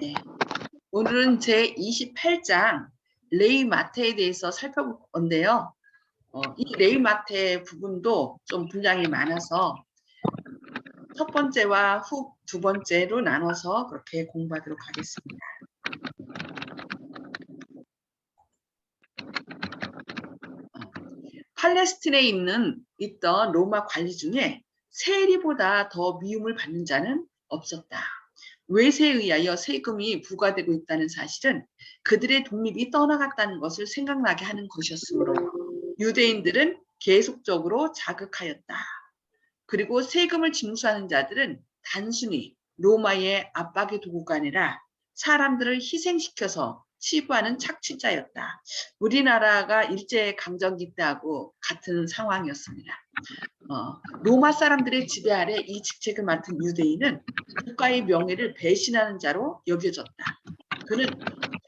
네. 오늘은 제 28장 레위 마태에 대해서 살펴볼 건데요. 이 레위 마태 부분도 좀 분량이 많아서 첫 번째와 두 번째로 나눠서 그렇게 공부하도록 하겠습니다. 팔레스틴에 있던 로마 관리 중에 세리보다 더 미움을 받는 자는 없었다. 외세에 의하여 세금이 부과되고 있다는 사실은 그들의 독립이 떠나갔다는 것을 생각나게 하는 것이었으므로 유대인들은 계속적으로 자극하였다. 그리고 세금을 징수하는 자들은 단순히 로마의 압박의 도구가 아니라 사람들을 희생시켜서 치부하는 착취자였다. 우리나라가 일제강점기 때하고 같은 상황이었습니다. 로마 사람들의 지배 아래 이 직책을 맡은 유대인은 국가의 명예를 배신하는 자로 여겨졌다. 그는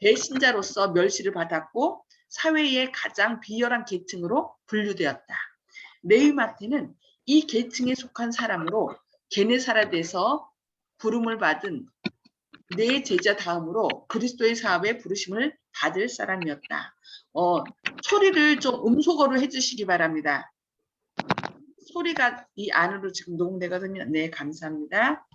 배신자로서 멸시를 받았고 사회의 가장 비열한 계층으로 분류되었다. 레위 마태는 이 계층에 속한 사람으로 게네사렛에서 부름을 받은 네 제자 다음으로 그리스도의 사업에 부르심을 받을 사람이었다. 소리를 좀 음소거로 해주시기 바랍니다. 소리가 이 안으로 지금 녹음되거든요. 네, 감사합니다.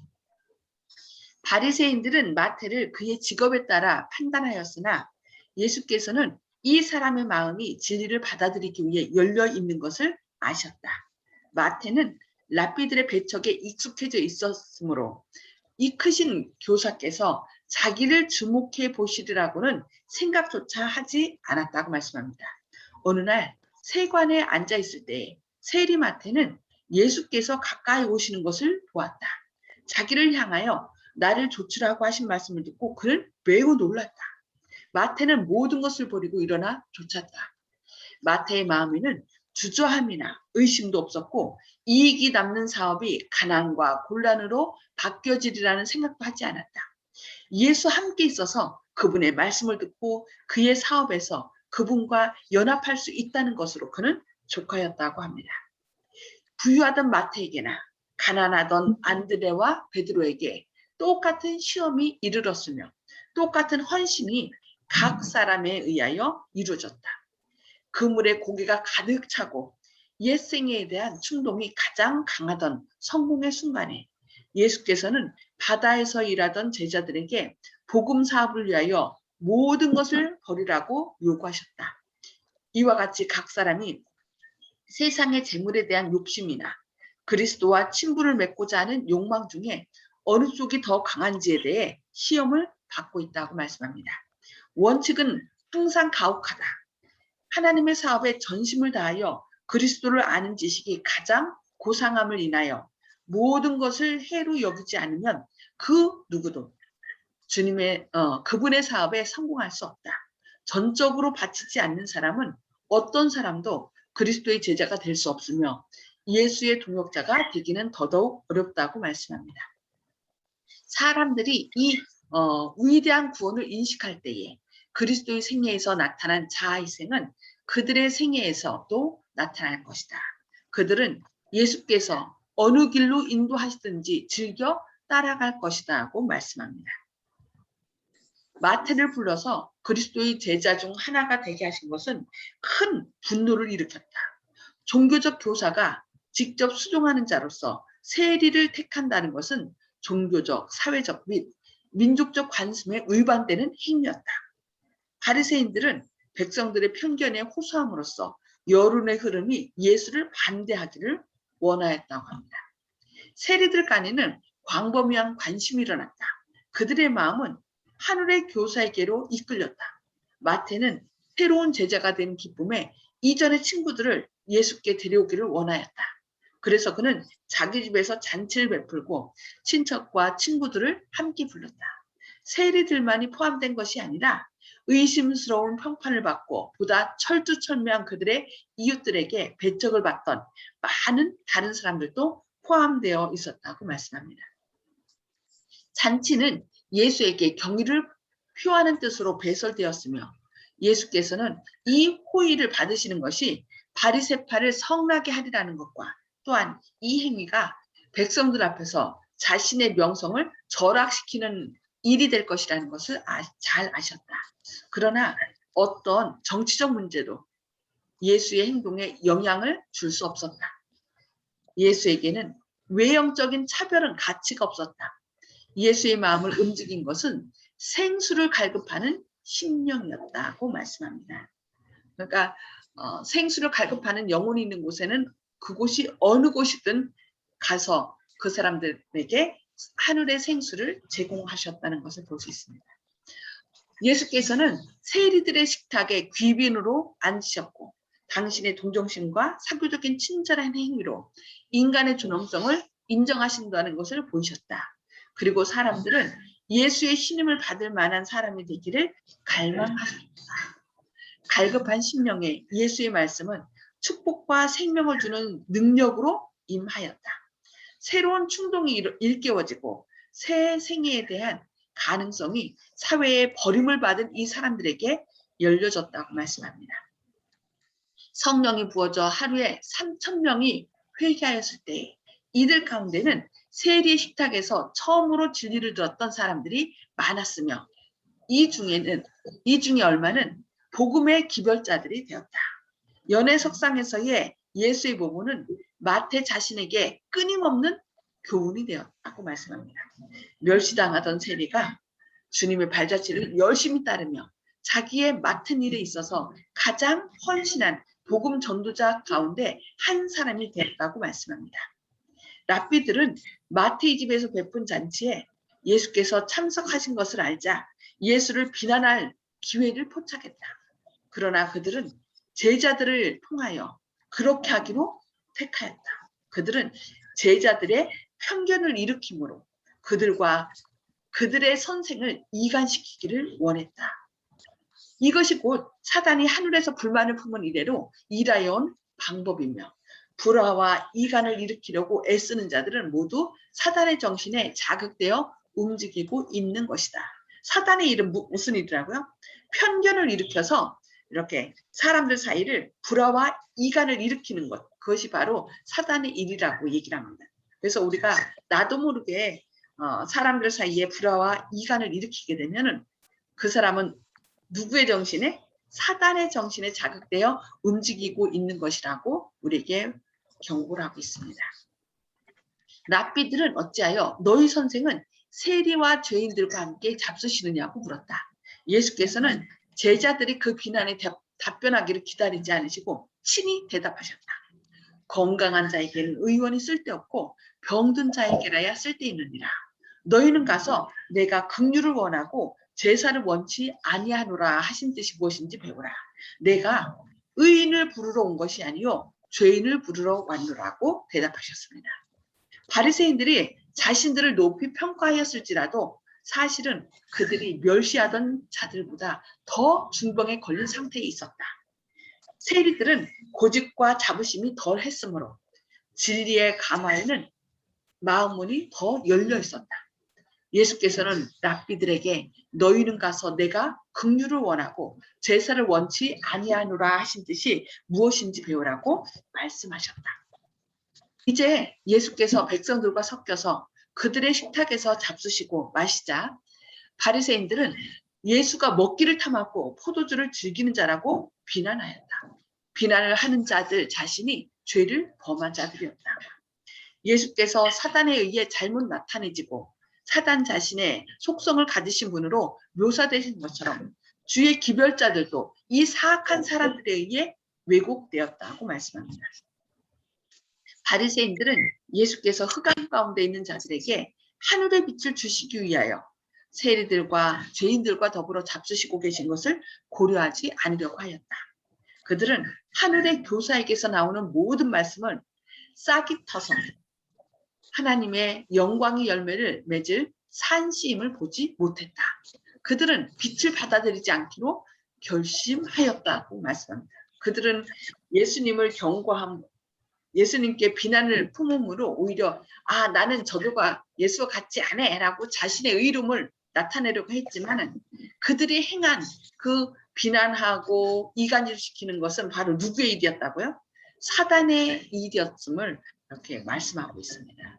바리새인들은 마태를 그의 직업에 따라 판단하였으나 예수께서는 이 사람의 마음이 진리를 받아들이기 위해 열려 있는 것을 아셨다. 마태는 랍비들의 배척에 익숙해져 있었으므로 이 크신 교사께서 자기를 주목해 보시리라고는 생각조차 하지 않았다고 말씀합니다. 어느 날 세관에 앉아 있을 때 세리 마태는 예수께서 가까이 오시는 것을 보았다. 자기를 향하여 나를 조치라고 하신 말씀을 듣고 그는 매우 놀랐다. 마태는 모든 것을 버리고 일어나 쫓았다. 마태의 마음에는 주저함이나 의심도 없었고 이익이 남는 사업이 가난과 곤란으로 바뀌어지리라는 생각도 하지 않았다. 예수 함께 있어서 그분의 말씀을 듣고 그의 사업에서 그분과 연합할 수 있다는 것으로 그는 족하였다고 합니다. 부유하던 마태에게나 가난하던 안드레와 베드로에게 똑같은 시험이 이르렀으며 똑같은 헌신이 각 사람에 의하여 이루어졌다. 그물에 고기가 가득 차고 옛생애에 대한 충동이 가장 강하던 성공의 순간에 예수께서는 바다에서 일하던 제자들에게 복음 사업을 위하여 모든 것을 버리라고 요구하셨다. 이와 같이 각 사람이 세상의 재물에 대한 욕심이나 그리스도와 친분을 맺고자 하는 욕망 중에 어느 쪽이 더 강한지에 대해 시험을 받고 있다고 말씀합니다. 원칙은 항상 가혹하다. 하나님의 사업에 전심을 다하여 그리스도를 아는 지식이 가장 고상함을 인하여 모든 것을 해로 여기지 않으면 그 누구도 그분의 사업에 성공할 수 없다. 전적으로 바치지 않는 사람은 어떤 사람도 그리스도의 제자가 될 수 없으며 예수의 동역자가 되기는 더더욱 어렵다고 말씀합니다. 사람들이 이 위대한 구원을 인식할 때에 그리스도의 생애에서 나타난 자아희생은 그들의 생애에서도 나타날 것이다. 그들은 예수께서 어느 길로 인도하시든지 즐겨 따라갈 것이다고 말씀합니다. 마태를 불러서 그리스도의 제자 중 하나가 되게 하신 것은 큰 분노를 일으켰다. 종교적 교사가 직접 수종하는 자로서 세리를 택한다는 것은 종교적, 사회적 및 민족적 관습에 위반되는 행위였다. 바리새인들은 백성들의 편견에 호소함으로써 여론의 흐름이 예수를 반대하기를 원하였다고 합니다. 세리들 간에는 광범위한 관심이 일어났다. 그들의 마음은 하늘의 교사에게로 이끌렸다. 마태는 새로운 제자가 된 기쁨에 이전의 친구들을 예수께 데려오기를 원하였다. 그래서 그는 자기 집에서 잔치를 베풀고 친척과 친구들을 함께 불렀다. 세리들만이 포함된 것이 아니라 의심스러운 평판을 받고 보다 철두철미한 그들의 이웃들에게 배척을 받던 많은 다른 사람들도 포함되어 있었다고 말씀합니다. 잔치는 예수에게 경의를 표하는 뜻으로 배설되었으며 예수께서는 이 호의를 받으시는 것이 바리새파를 성나게 하리라는 것과 또한 이 행위가 백성들 앞에서 자신의 명성을 절악시키는 일이 될 것이라는 것을 잘 아셨다. 그러나 어떤 정치적 문제도 예수의 행동에 영향을 줄 수 없었다. 예수에게는 외형적인 차별은 가치가 없었다. 예수의 마음을 움직인 것은 생수를 갈급하는 심령이었다고 말씀합니다. 그러니까 생수를 갈급하는 영혼이 있는 곳에는 그곳이 어느 곳이든 가서 그 사람들에게 하늘의 생수를 제공하셨다는 것을 볼 수 있습니다. 예수께서는 세리들의 식탁에 귀빈으로 앉으셨고 당신의 동정심과 사교적인 친절한 행위로 인간의 존엄성을 인정하신다는 것을 보이셨다. 그리고 사람들은 예수의 신임을 받을 만한 사람이 되기를 갈망하셨다. 갈급한 심령에 예수의 말씀은 축복과 생명을 주는 능력으로 임하였다. 새로운 충동이 일깨워지고 새 생애에 대한 가능성이 사회에 버림을 받은 이 사람들에게 열려졌다고 말씀합니다. 성령이 부어져 하루에 3,000명이 회개하였을 때 이들 가운데는 세리의 식탁에서 처음으로 진리를 들었던 사람들이 많았으며 이 중에 얼마는 복음의 기별자들이 되었다. 연회석상에서의 예수의 모모는 마태 자신에게 끊임없는 교훈이 되었다고 말씀합니다. 멸시당하던 세리가 주님의 발자취를 열심히 따르며 자기의 맡은 일에 있어서 가장 헌신한 복음 전도자 가운데 한 사람이 되었다고 말씀합니다. 랍비들은 마태의 집에서 베푼 잔치에 예수께서 참석하신 것을 알자 예수를 비난할 기회를 포착했다. 그러나 그들은 제자들을 통하여 그렇게 하기로 택하였다. 그들은 제자들의 편견을 일으킴으로 그들의 선생을 이간시키기를 원했다. 이것이 곧 사단이 하늘에서 불만을 품은 이래로 일하여 온 방법이며 불화와 이간을 일으키려고 애쓰는 자들은 모두 사단의 정신에 자극되어 움직이고 있는 것이다. 사단의 일은 무슨 일이라고요? 편견을 일으켜서 이렇게 사람들 사이를 불화와 이간을 일으키는 것, 그것이 바로 사단의 일이라고 얘기를 합니다. 그래서 우리가 나도 모르게 사람들 사이에 불화와 이간을 일으키게 되면은 그 사람은 누구의 정신에? 사단의 정신에 자극되어 움직이고 있는 것이라고 우리에게 경고를 하고 있습니다. 랍비들은 어찌하여 너희 선생은 세리와 죄인들과 함께 잡수시느냐고 물었다. 예수께서는 제자들이 그 비난에 답변하기를 기다리지 않으시고 친히 대답하셨다. 건강한 자에게는 의원이 쓸데없고 병든 자에게라야 쓸데있느니라. 너희는 가서 내가 긍휼을 원하고 제사를 원치 아니하노라 하신 뜻이 무엇인지 배우라. 내가 의인을 부르러 온 것이 아니요 죄인을 부르러 왔노라고 대답하셨습니다. 바리새인들이 자신들을 높이 평가하였을지라도 사실은 그들이 멸시하던 자들보다 더 중병에 걸린 상태에 있었다. 세리들은 고집과 자부심이 덜 했으므로 진리의 가마에는 마음문이 더 열려 있었다. 예수께서는 랍비들에게 너희는 가서 내가 긍휼을 원하고 제사를 원치 아니하노라 하신 뜻이 무엇인지 배우라고 말씀하셨다. 이제 예수께서 백성들과 섞여서 그들의 식탁에서 잡수시고 마시자 바리새인들은 예수가 먹기를 탐하고 포도주를 즐기는 자라고 비난하였다. 비난을 하는 자들 자신이 죄를 범한 자들이었다. 예수께서 사단에 의해 잘못 나타내지고 사단 자신의 속성을 가지신 분으로 묘사되신 것처럼 주의 기별자들도 이 사악한 사람들에 의해 왜곡되었다고 말씀합니다. 바리새인들은 예수께서 흑암 가운데 있는 자들에게 하늘의 빛을 주시기 위하여 세리들과 죄인들과 더불어 잡수시고 계신 것을 고려하지 않으려고 하였다. 그들은 하늘의 교사에게서 나오는 모든 말씀을 싹이 터서 하나님의 영광의 열매를 맺을 산씨임을 보지 못했다. 그들은 빛을 받아들이지 않기로 결심하였다고 말씀합니다. 그들은 예수님을 예수님께 비난을 품음으로 오히려 나는 저들과 예수와 같지 않아 라고 자신의 의로움을 나타내려고 했지만 그들이 행한 그 비난하고 이간질시키는 것은 바로 누구의 일이었다고요? 사단의 일이었음을 이렇게 말씀하고 있습니다.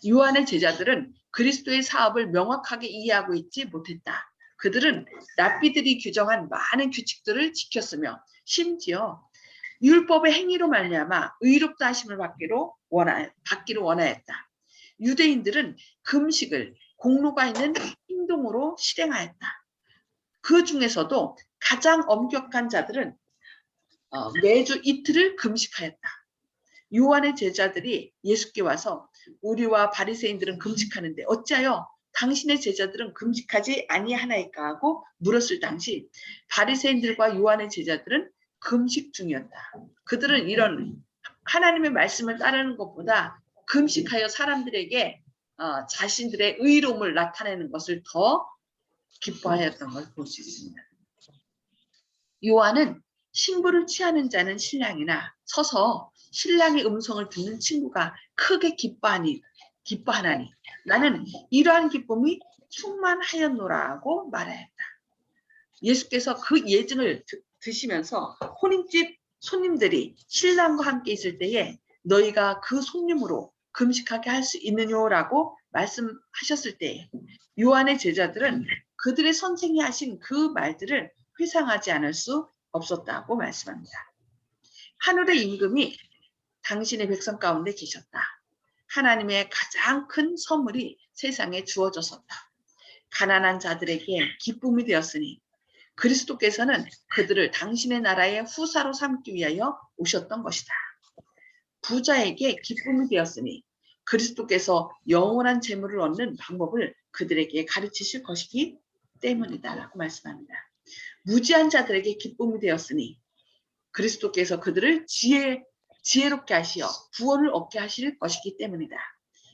요한의 제자들은 그리스도의 사업을 명확하게 이해하고 있지 못했다. 그들은 랍비들이 규정한 많은 규칙들을 지켰으며 심지어 율법의 행위로 말미암아 의롭다 하심을 받기를 원하였다. 유대인들은 금식을 공로가 있는 행동으로 실행하였다. 그 중에서도 가장 엄격한 자들은 매주 이틀을 금식하였다. 요한의 제자들이 예수께 와서 우리와 바리새인들은 금식하는데 어찌하여 당신의 제자들은 금식하지 아니하나이까 하고 물었을 당시 바리새인들과 요한의 제자들은 금식 중이었다. 그들은 이런 하나님의 말씀을 따르는 것보다 금식하여 사람들에게 자신들의 의로움을 나타내는 것을 더 기뻐하였던 걸 볼 수 있습니다. 요한은 신부를 취하는 자는 신랑이나 서서 신랑의 음성을 듣는 친구가 크게 기뻐하나니 나는 이러한 기쁨이 충만하였노라 하고 말하였다. 예수께서 그 예증을 드시면서 혼인집 손님들이 신랑과 함께 있을 때에 너희가 그 손님으로 금식하게 할 수 있느냐라고 말씀하셨을 때 요한의 제자들은 그들의 선생이 하신 그 말들을 회상하지 않을 수 없었다고 말씀합니다. 하늘의 임금이 당신의 백성 가운데 계셨다. 하나님의 가장 큰 선물이 세상에 주어졌었다. 가난한 자들에게 기쁨이 되었으니 그리스도께서는 그들을 당신의 나라의 후사로 삼기 위하여 오셨던 것이다. 부자에게 기쁨이 되었으니 그리스도께서 영원한 재물을 얻는 방법을 그들에게 가르치실 것이기 때문이다 라고 말씀합니다. 무지한 자들에게 기쁨이 되었으니 그리스도께서 그들을 지혜롭게 하시어 구원을 얻게 하실 것이기 때문이다.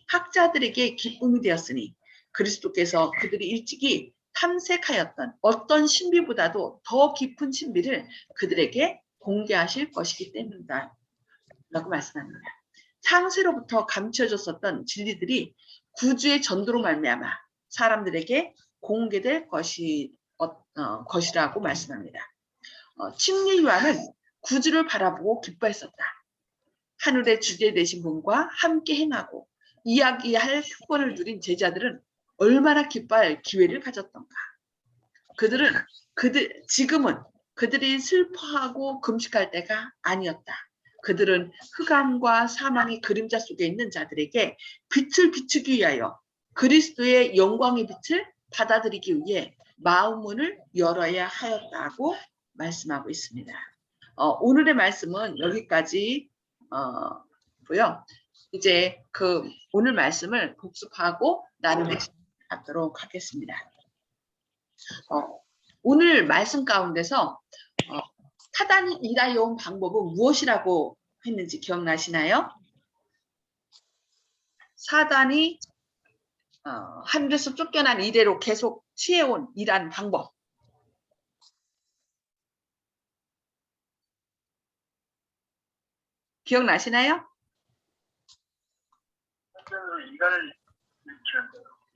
학자들에게 기쁨이 되었으니 그리스도께서 그들이 일찍이 탐색하였던 어떤 신비보다도 더 깊은 신비를 그들에게 공개하실 것이기 때문이다 라고 말씀합니다. 창세로부터 감춰졌었던 진리들이 구주의 전도로 말미암아 사람들에게 공개될 것이라고 말씀합니다. 침례 요한은 구주를 바라보고 기뻐했었다. 하늘의 주제 되신 분과 함께 행하고 이야기할 특권을 누린 제자들은 얼마나 기뻐할 기회를 가졌던가. 지금은 그들이 슬퍼하고 금식할 때가 아니었다. 그들은 흑암과 사망의 그림자 속에 있는 자들에게 빛을 비추기 위하여 그리스도의 영광의 빛을 받아들이기 위해 마음문을 열어야 하였다고 말씀하고 있습니다. 오늘의 말씀은 여기까지 고요. 이제 오늘 말씀을 복습하고 나누는 시간 갖도록 하겠습니다. 오늘 말씀 가운데서 사단이 일하여온 방법은 무엇이라고 했는지 기억나시나요? 사단이 하늘에서 쫓겨난 이래로 계속 취해온 일하는 방법. 기억나시나요?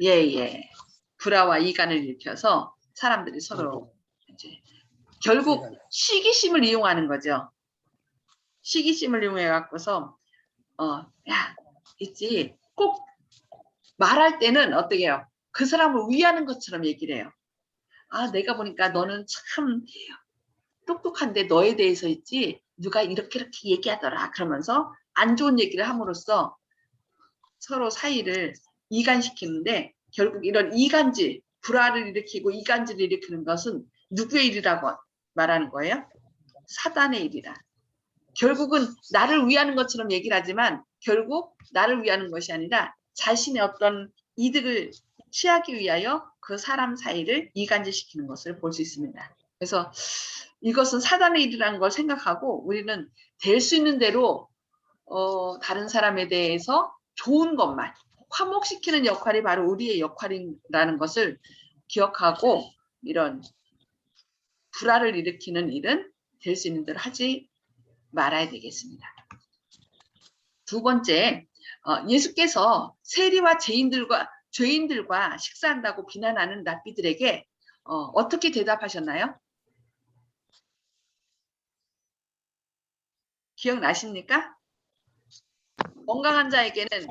예. 불화와 이간을 일으켜서 사람들이 서로 이제 결국 시기심을 이용하는 거죠. 시기심을 이용해 갖고서 야, 있지. 꼭 말할 때는 어떻게 해요? 그 사람을 위하는 것처럼 얘기를 해요. 내가 보니까 너는 참 똑똑한데 너에 대해서 있지. 누가 이렇게 얘기하더라. 그러면서 안 좋은 얘기를 함으로써 서로 사이를 이간시키는데 결국 이런 이간질, 불화를 일으키고 이간질을 일으키는 것은 누구의 일이라고 말하는 거예요? 사단의 일이다. 결국은 나를 위하는 것처럼 얘기를 하지만 결국 나를 위하는 것이 아니라 자신의 어떤 이득을 취하기 위하여 그 사람 사이를 이간질시키는 것을 볼 수 있습니다. 그래서 이것은 사단의 일이라는 걸 생각하고 우리는 될 수 있는 대로 다른 사람에 대해서 좋은 것만 화목시키는 역할이 바로 우리의 역할이라는 것을 기억하고 이런 불화를 일으키는 일은 될 수 있는 대로 하지 말아야 되겠습니다. 두 번째, 예수께서 세리와 죄인들과 식사한다고 비난하는 랍비들에게 어떻게 대답하셨나요? 기억나십니까? 건강한 자에게는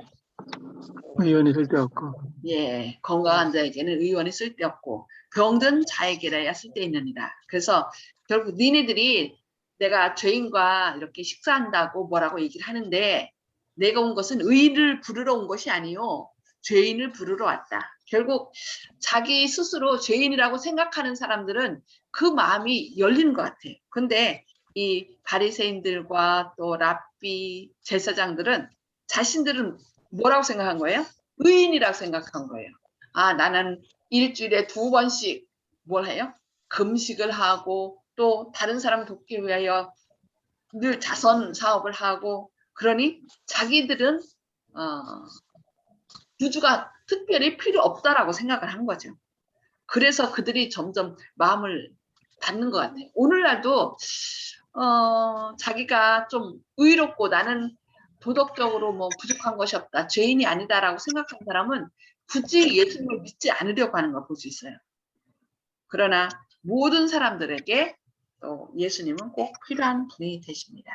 의원이 쓸데없고. 예, 건강한 자에게는 의원이 쓸데없고 병든 자에게라야 쓸데있느니라. 그래서 결국 니네들이 내가 죄인과 이렇게 식사한다고 뭐라고 얘기를 하는데 내가 온 것은 의인을 부르러 온 것이 아니요 죄인을 부르러 왔다. 결국 자기 스스로 죄인이라고 생각하는 사람들은 그 마음이 열리는 것 같아요. 근데 이 바리새인들과 또 랍비 제사장들은 자신들은 뭐라고 생각한 거예요? 의인이라고 생각한 거예요. 아, 나는 일주일에 2번씩 뭘 해요? 금식을 하고 또 다른 사람을 돕기 위하여 늘 자선 사업을 하고 그러니 자기들은 구주가 특별히 필요 없다라고 생각을 한 거죠. 그래서 그들이 점점 마음을 받는 것 같아요. 오늘날도 자기가 좀 의롭고 나는 도덕적으로 뭐 부족한 것이 없다, 죄인이 아니다라고 생각하는 사람은 굳이 예수님을 믿지 않으려고 하는 걸 볼 수 있어요. 그러나 모든 사람들에게 또 예수님은 꼭 필요한 분이 되십니다.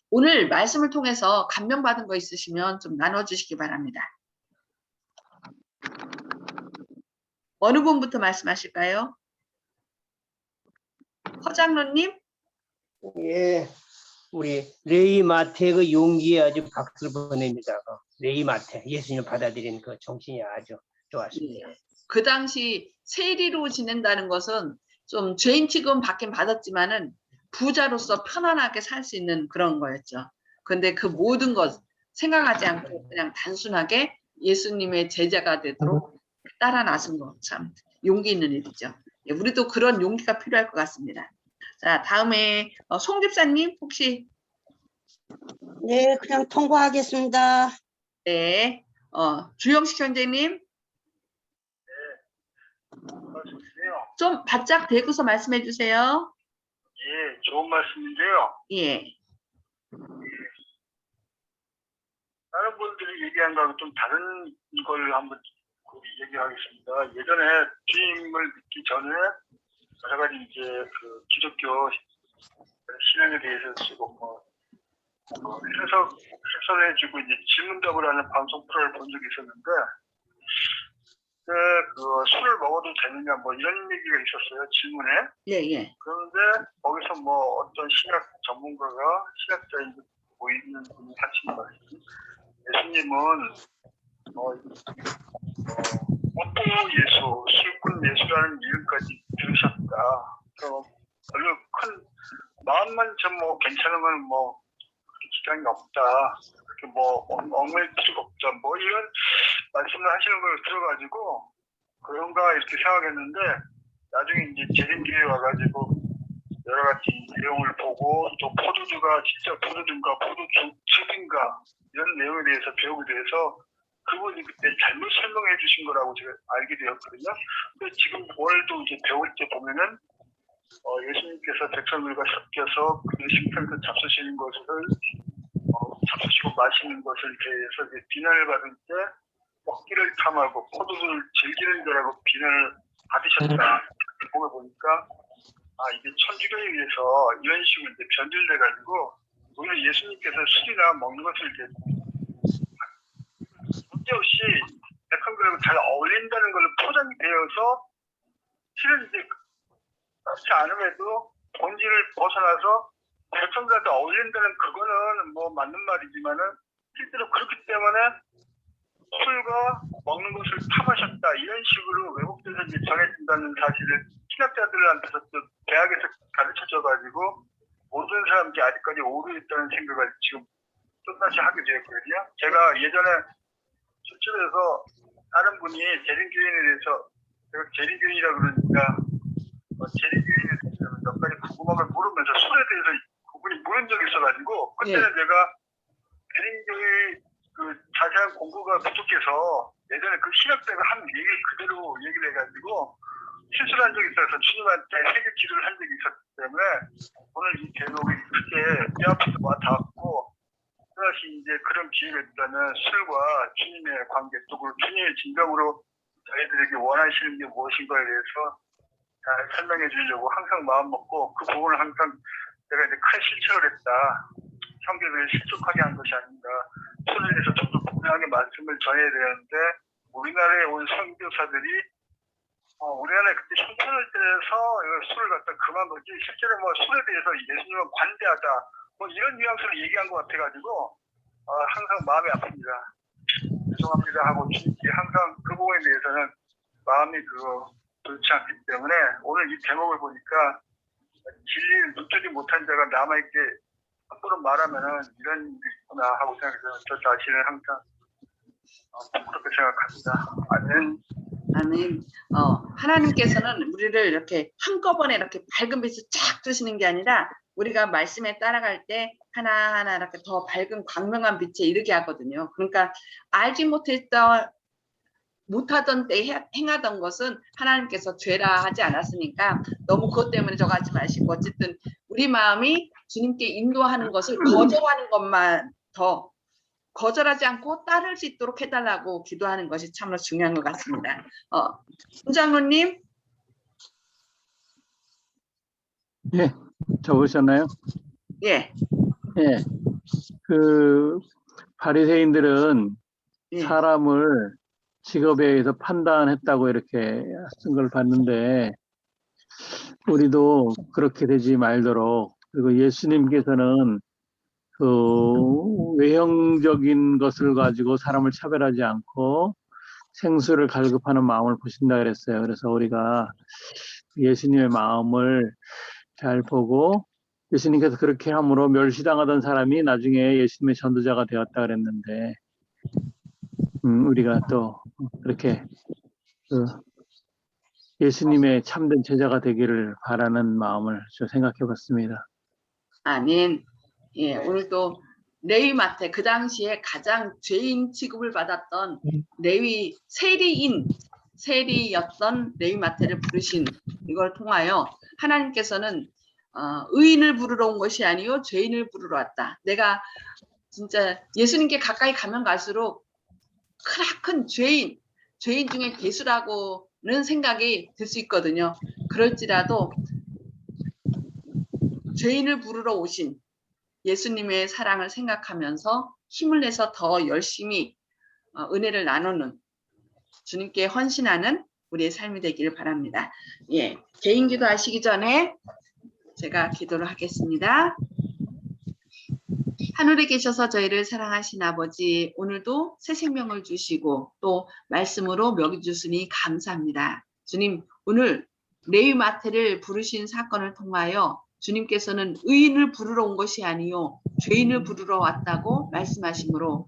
오늘 말씀을 통해서 감명받은 거 있으시면 좀 나눠주시기 바랍니다. 어느 분부터 말씀하실까요? 허장로님? 예, 우리 레이 마태의 그 용기에 아주 박수를 보냅니다. 레이 마태, 예수님을 받아들인 그 정신이 아주 좋았습니다. 예. 그 당시 세리로 지낸다는 것은 좀 죄인 취급 받긴 받았지만은 부자로서 편안하게 살 수 있는 그런 거였죠. 근데 그 모든 것 생각하지 않고 그냥 단순하게 예수님의 제자가 되도록 따라 나선 거 참 용기 있는 일이죠. 예, 우리도 그런 용기가 필요할 것 같습니다. 자, 다음에 송 집사님 혹시 네, 그냥 통과하겠습니다. 네, 주영식 형제님 좀 바짝 대고서 말씀해 주세요. 예, 좋은 말씀인데요. 예. 다른 분들이 얘기한 거하고 좀 다른 걸 한번 얘기하겠습니다. 예전에 주님을 믿기 전에 여러 가지 이제 그 기독교 신앙에 대해서 쓰고 해설해주고 이제 질문답을 하는 방송 프로를 본 적이 있었는데 그 술을 먹어도 되느냐 뭐 이런 얘기가 있었어요. 질문에. 예, 예. 그런데 거기서 뭐 어떤 신약 전문가가 신학자인 보이는 분이 하신 말씀. 예수님은 오토 예수, 술꾼 예수라는 이름까지 들으셨다. 별로 큰 마음만 좀 뭐 괜찮으면 뭐 지장이 없다. 그렇게 뭐 얽매일 필요가 없다. 뭐 이런 말씀을 하시는 걸 들어가지고 그런가 이렇게 생각했는데 나중에 이제 재림교회 와가지고 여러 가지 내용을 보고 또 포도주가 진짜 포도주인가 포도즙인가 이런 내용에 대해서 배우게 돼서 그분이 그때 잘못 설명해 주신 거라고 제가 알게 되었거든요. 근데 지금 오늘도 이제 배울 때 보면은 예수님께서 백성들과 섞여서 그 식탁에서 잡수시는 것을 잡수시고 마시는 것을 대해서 비난을 받을 때 먹기를 탐하고 포도주를 즐기는 거라고 비난을 받으셨다. 보니까 이게 천주교에 의해서 이런 식으로 이제 변질돼가지고 오히려 예수님께서 술이나 먹는 것을 이렇게 문제없이 백성들하고 잘 어울린다는 것을 포장이 되어서 실은 이제 그렇지 않음에도 본질을 벗어나서 백성들한테 어울린다는 그거는 뭐 맞는 말이지만은 실제로 그렇기 때문에 술과 먹는 것을 탐하셨다 이런 식으로 왜곡돼서 이제 전해진다는 사실을 신학자들한테서 또 대학에서 가르쳐줘가지고 모든 사람들이 아직까지 오류 있다는 생각을 지금 또다시 하게 되었거든요. 제가 예전에 술집에서 다른 분이 재림교인에 대해서 제가 재림교인이라 그러니까 재림교인에 대해서 몇 가지 궁금한 걸 물으면서 술에 대해서 그분이 물은 적이 있어가지고 그때는 제가 재림교인 그 자세한 공부가 부족해서 예전에 그 신학자가 한 얘기를 그대로 얘기를 해가지고 실수를 한 적이 있어서 주님한테 세계 기도를 한 적이 있었기 때문에 오늘 이 대목이 크게 뼈 아프게 와닿았고 또다시 이제 그런 기회가 있다면 술과 주님의 관계 또 그리고 주님의 진정으로 저희들에게 원하시는 게 무엇인가에 대해서 잘 설명해 주려고 항상 마음 먹고 그 부분을 항상 내가 이제 큰 실천을 했다. 형제들을 실족하게 한 것이 아닌가. 술에 대해서 좀 더 분명하게 말씀을 전해야 되는데 우리나라에 온 선교사들이 우리나라에 그때 형편을 때려서 술을 갖다 그만두지 실제로 뭐 술에 대해서 예수님은 관대하다 뭐 이런 뉘앙스로 얘기한 것 같아가지고 항상 마음이 아픕니다. 죄송합니다 하고 항상 그 부분에 대해서는 마음이 좋지 않기 때문에 오늘 이 대목을 보니까 진리를 눕히지 못한 자가 남아있게 함부로 말하면은 이런 일이 있구나 하고 생각해서 저 자신을 항상 부끄럽게 생각합니다. 아멘. 아멘. 하나님께서는 우리를 이렇게 한꺼번에 이렇게 밝은 빛을 쫙 주시는 게 아니라 우리가 말씀에 따라갈 때 하나하나 이렇게 더 밝은 광명한 빛에 이르게 하거든요. 그러니까 알지 못하던 때 행하던 것은 하나님께서 죄라 하지 않았으니까 너무 그것 때문에 저거 하지 마시고 어쨌든 우리 마음이 주님께 인도하는 것을 거절하는 것만 더 거절하지 않고 따를 수 있도록 해달라고 기도하는 것이 참으로 중요한 것 같습니다. 훈장로님. 예, 적으셨나요? 예. 예, 그 바리새인들은 예. 사람을 직업에 의해서 판단했다고 이렇게 쓴 걸 봤는데 우리도 그렇게 되지 말도록 그리고 예수님께서는 그 외형적인 것을 가지고 사람을 차별하지 않고 생수를 갈급하는 마음을 보신다 그랬어요. 그래서 우리가 예수님의 마음을 잘 보고 예수님께서 그렇게 함으로 멸시당하던 사람이 나중에 예수님의 전도자가 되었다 그랬는데 우리가 또 그렇게 예수님의 참된 제자가 되기를 바라는 마음을 좀 생각해 봤습니다. 아멘. 예, 오늘도 레위 마태 그 당시에 가장 죄인 취급을 받았던 레위 세리였던 레위 마태를 부르신 이걸 통하여 하나님께서는 의인을 부르러 온 것이 아니요 죄인을 부르러 왔다. 내가 진짜 예수님께 가까이 가면 갈수록 크나큰 죄인 중에 괴수라고는 생각이 들 수 있거든요. 그럴지라도 죄인을 부르러 오신 예수님의 사랑을 생각하면서 힘을 내서 더 열심히 은혜를 나누는 주님께 헌신하는 우리의 삶이 되기를 바랍니다. 예, 개인 기도 하시기 전에 제가 기도를 하겠습니다. 하늘에 계셔서 저희를 사랑하신 아버지, 오늘도 새 생명을 주시고 또 말씀으로 먹여주시니 감사합니다. 주님, 오늘 레위 마태를 부르신 사건을 통하여 주님께서는 의인을 부르러 온 것이 아니요 죄인을 부르러 왔다고 말씀하시므로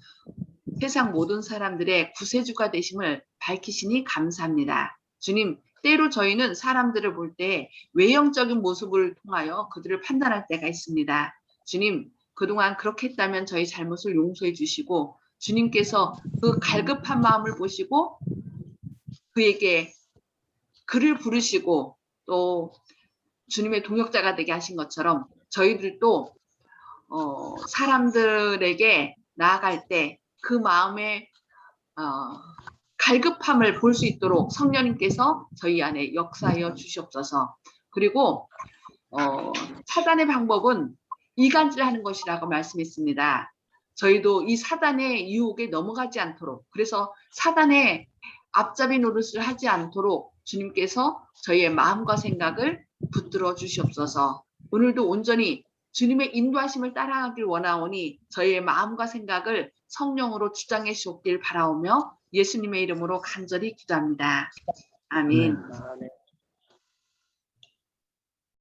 세상 모든 사람들의 구세주가 되심을 밝히시니 감사합니다. 주님, 때로 저희는 사람들을 볼 때 외형적인 모습을 통하여 그들을 판단할 때가 있습니다. 주님, 그동안 그렇게 했다면 저희 잘못을 용서해 주시고 주님께서 그 갈급한 마음을 보시고 그에게 그를 부르시고 또 주님의 동역자가 되게 하신 것처럼 저희들도 사람들에게 나아갈 때 그 마음의 갈급함을 볼 수 있도록 성령님께서 저희 안에 역사하여 주시옵소서. 그리고 사단의 방법은 이간질하는 것이라고 말씀했습니다. 저희도 이 사단의 유혹에 넘어가지 않도록 그래서 사단의 앞잡이 노릇을 하지 않도록 주님께서 저희의 마음과 생각을 붙들어 주시옵소서. 오늘도 온전히 주님의 인도하심을 따라가길 원하오니 저희의 마음과 생각을 성령으로 주장해 주옵길 바라오며 예수님의 이름으로 간절히 기도합니다. 아멘.